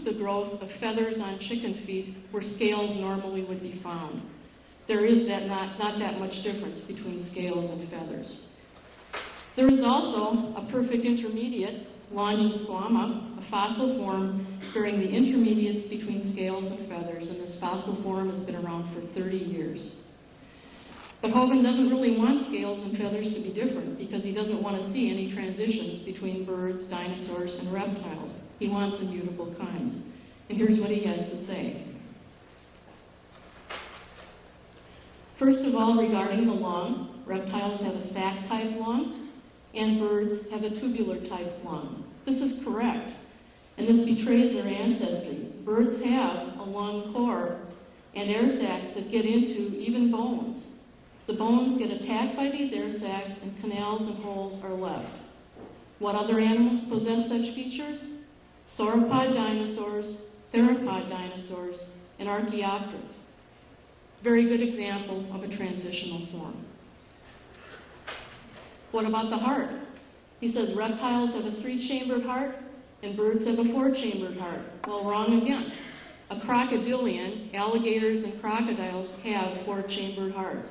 the growth of feathers on chicken feet where scales normally would be found. There is not that much difference between scales and feathers. There is also a perfect intermediate, Longisquama, a fossil form bearing the intermediates between scales and feathers, and this fossil form has been around for 30 years. But Hovind doesn't really want scales and feathers to be different because he doesn't want to see any transitions between birds, dinosaurs, and reptiles. He wants immutable kinds. And here's what he has to say. First of all, regarding the lung, reptiles have a sac-type lung, and birds have a tubular-type lung. This is correct, and this betrays their ancestry. Birds have a lung core and air sacs that get into even bones. The bones get attacked by these air sacs, and canals and holes are left. What other animals possess such features? Sauropod dinosaurs, theropod dinosaurs, and Archaeopteryx. Very good example of a transitional form. What about the heart? He says reptiles have a 3-chambered heart and birds have a 4-chambered heart. Well, wrong again. A crocodilian, alligators, and crocodiles have 4-chambered hearts.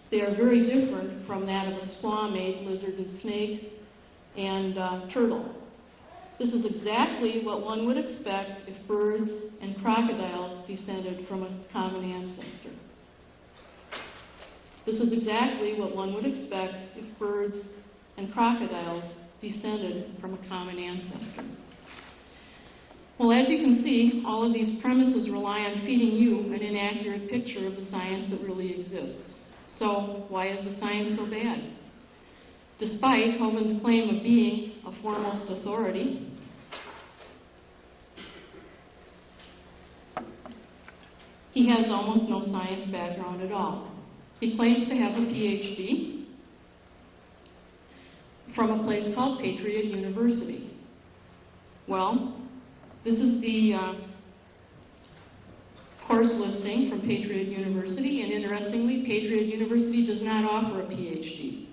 They are very different from that of a squamate, lizard and snake, and turtle. This is exactly what one would expect if birds and crocodiles descended from a common ancestor. This is exactly what one would expect if birds and crocodiles descended from a common ancestor. Well, as you can see, all of these premises rely on feeding you an inaccurate picture of the science that really exists. So, why is the science so bad? Despite Hovind's claim of being a foremost authority, he has almost no science background at all. He claims to have a PhD from a place called Patriot University. Well, this is the course listing from Patriot University, and interestingly, Patriot University does not offer a PhD.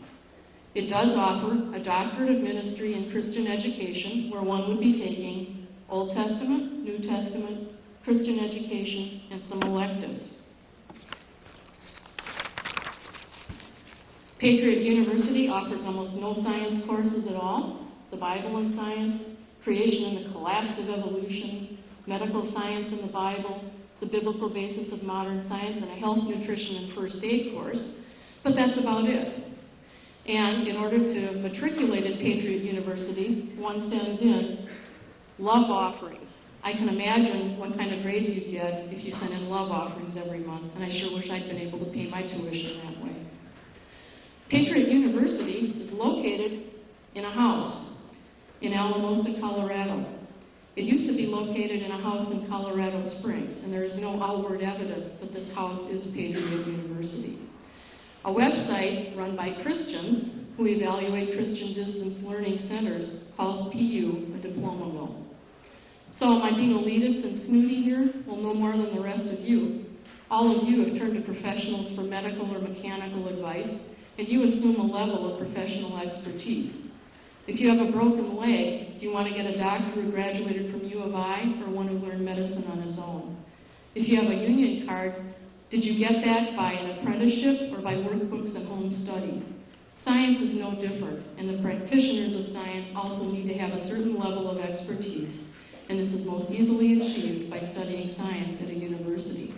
It does offer a doctorate of ministry in Christian education, where one would be taking Old Testament, New Testament, Christian education, and some electives. Patriot University offers almost no science courses at all. The Bible and science, creation and the collapse of evolution, medical science and the Bible, the biblical basis of modern science, and a health, nutrition, and first aid course. But that's about it. And in order to matriculate at Patriot University, one sends in love offerings. I can imagine what kind of grades you'd get if you sent in love offerings every month, and I sure wish I'd been able to pay my tuition that way. Patriot University is located in a house in Alamosa, Colorado. It used to be located in a house in Colorado Springs, and there is no outward evidence that this house is Patriot University. A website run by Christians who evaluate Christian distance learning centers calls PU a diploma mill. So am I being elitist and snooty here? Well, no more than the rest of you. All of you have turned to professionals for medical or mechanical advice, and you assume a level of professional expertise. If you have a broken leg, do you want to get a doctor who graduated from U of I or one who learned medicine on his own? If you have a union card, did you get that by an apprenticeship or by workbooks and home study? Science is no different, and the practitioners of science also need to have a certain level of expertise, and this is most easily achieved by studying science at a university.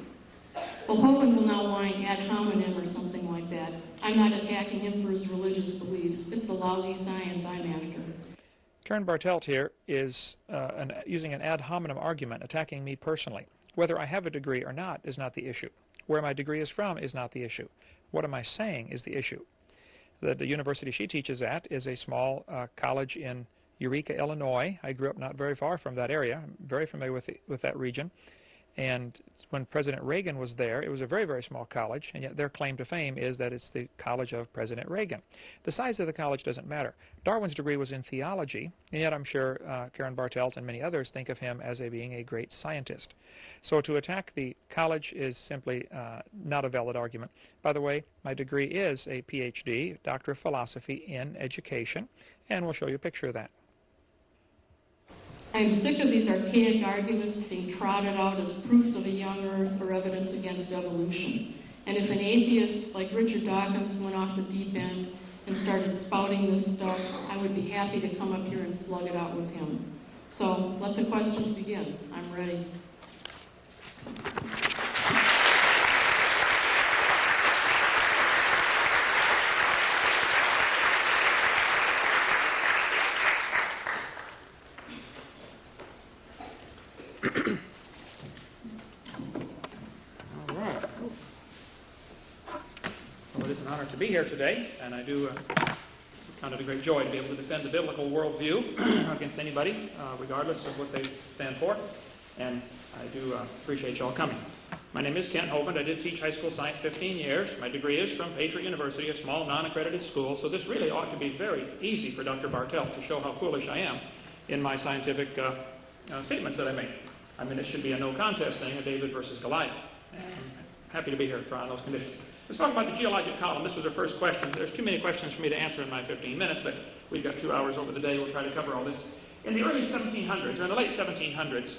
Well, Hovind will now whine ad hominem or something like that. I'm not attacking him for his religious beliefs. It's the lousy science I'm after. Karen Bartelt here is using an ad hominem argument, attacking me personally. Whether I have a degree or not is not the issue. Where my degree is from is not the issue. What am I saying is the issue. The university she teaches at is a small college in Eureka, Illinois. I grew up not very far from that area. I'm very familiar with that region. And when President Reagan was there, it was a very, very small college, and yet their claim to fame is that it's the college of President Reagan. The size of the college doesn't matter. Darwin's degree was in theology, and yet I'm sure Karen Bartelt and many others think of him as being a great scientist. So to attack the college is simply not a valid argument. By the way, my degree is a PhD, Doctor of Philosophy in Education, and we'll show you a picture of that. I am sick of these archaic arguments being trotted out as proofs of a young Earth or evidence against evolution. And if an atheist like Richard Dawkins went off the deep end and started spouting this stuff, I would be happy to come up here and slug it out with him. So let the questions begin. I'm ready. To be here today, and I do count it a great joy to be able to defend the biblical worldview against anybody, regardless of what they stand for, and I do appreciate you all coming. My name is Kent Hovind. I did teach high school science 15 years. My degree is from Patriot University, a small non-accredited school, so this really ought to be very easy for Dr. Bartelt to show how foolish I am in my scientific statements that I make. I mean, it should be a no contest thing, a David versus Goliath. And I'm happy to be here on those conditions. Let's talk about the geologic column. This was our first question. There's too many questions for me to answer in my 15 minutes, but we've got 2 hours over the day. We'll try to cover all this. In the early 1700s, or in the late 1700s,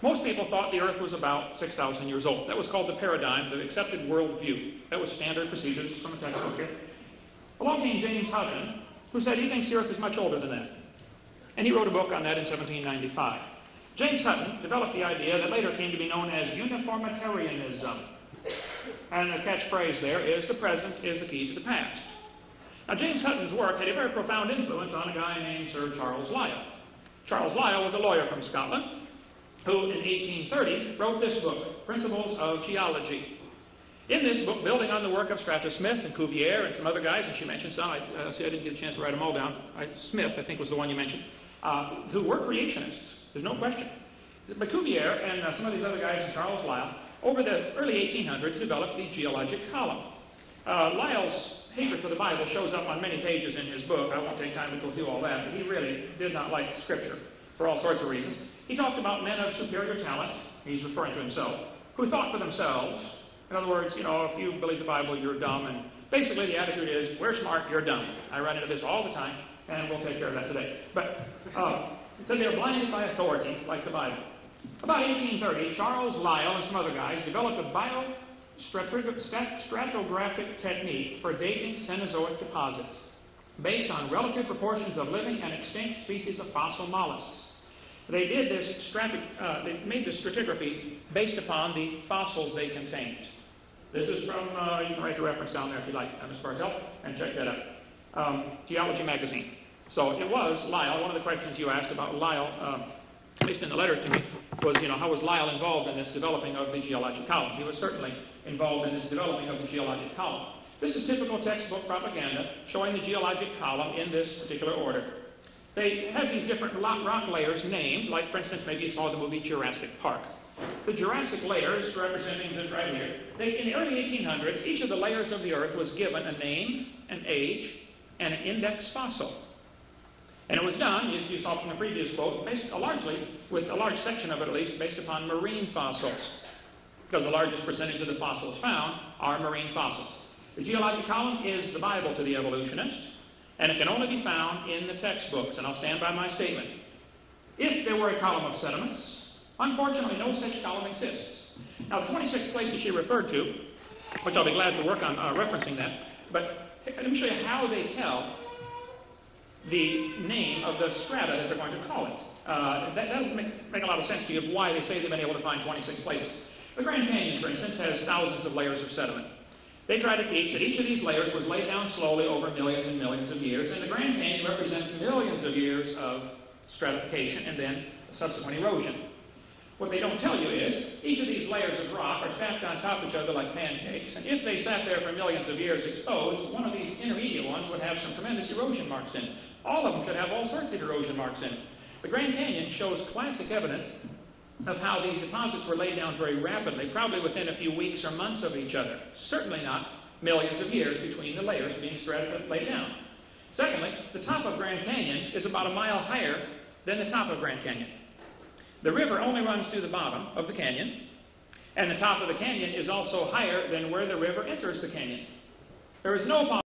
most people thought the Earth was about 6,000 years old. That was called the paradigm, the accepted worldview. That was standard procedures from a textbook here. Along came James Hutton, who said he thinks the Earth is much older than that. And he wrote a book on that in 1795. James Hutton developed the idea that later came to be known as uniformitarianism. And the catchphrase there is, the present is the key to the past. Now, James Hutton's work had a very profound influence on a guy named Sir Charles Lyell. Charles Lyell was a lawyer from Scotland who, in 1830, wrote this book, Principles of Geology. In this book, building on the work of Stratus Smith and Cuvier and some other guys, and she mentioned some, I didn't get a chance to write them all down. Smith, I think, was the one you mentioned, who were creationists. There's no question. But Cuvier and some of these other guys, and Charles Lyell, over the early 1800s, developed the geologic column. Lyell's hatred for the Bible shows up on many pages in his book. I won't take time to go through all that, but he really did not like Scripture for all sorts of reasons. He talked about men of superior talent, he's referring to himself, who thought for themselves. In other words, if you believe the Bible, you're dumb, and basically the attitude is, we're smart, you're dumb. I run into this all the time, and we'll take care of that today. But so they're blinded by authority, like the Bible. About 1830, Charles Lyell and some other guys developed a biostratigraphic technique for dating Cenozoic deposits based on relative proportions of living and extinct species of fossil mollusks. They did this they made this stratigraphy based upon the fossils they contained. This is from, you can write the reference down there if you like, Ms. Bartelt, and check that out. Geology Magazine. So it was Lyell. One of the questions you asked about Lyell, at least in the letters to me, was, how was Lyell involved in this developing of the geologic column? He was certainly involved in this developing of the geologic column. This is typical textbook propaganda showing the geologic column in this particular order. They have these different rock layers named, like, for instance, maybe you saw the movie Jurassic Park. The Jurassic layers, representing this right here, in the early 1800s, each of the layers of the Earth was given a name, an age, and an index fossil. And it was done, as you saw from the previous quote, based largely, with a large section of it at least, based upon marine fossils. Because the largest percentage of the fossils found are marine fossils. The geologic column is the Bible to the evolutionist, and it can only be found in the textbooks, and I'll stand by my statement. If there were a column of sediments, unfortunately no such column exists. Now the 26 places she referred to, which I'll be glad to work on referencing that, but let me show you how they tell the name of the strata that they're going to call it. That'll make a lot of sense to you of why they say they've been able to find 26 places. The Grand Canyon, for instance, has thousands of layers of sediment. They try to teach that each of these layers was laid down slowly over millions and millions of years, and the Grand Canyon represents millions of years of stratification and then subsequent erosion. What they don't tell you is, each of these layers of rock are stacked on top of each other like pancakes, and if they sat there for millions of years exposed, one of these intermediate ones would have some tremendous erosion marks in it. All of them should have all sorts of erosion marks in it. The Grand Canyon shows classic evidence of how these deposits were laid down very rapidly, probably within a few weeks or months of each other. Certainly not millions of years between the layers being laid down. Secondly, the top of Grand Canyon is about a mile higher than the top of Grand Canyon. The river only runs through the bottom of the canyon, and the top of the canyon is also higher than where the river enters the canyon. There is no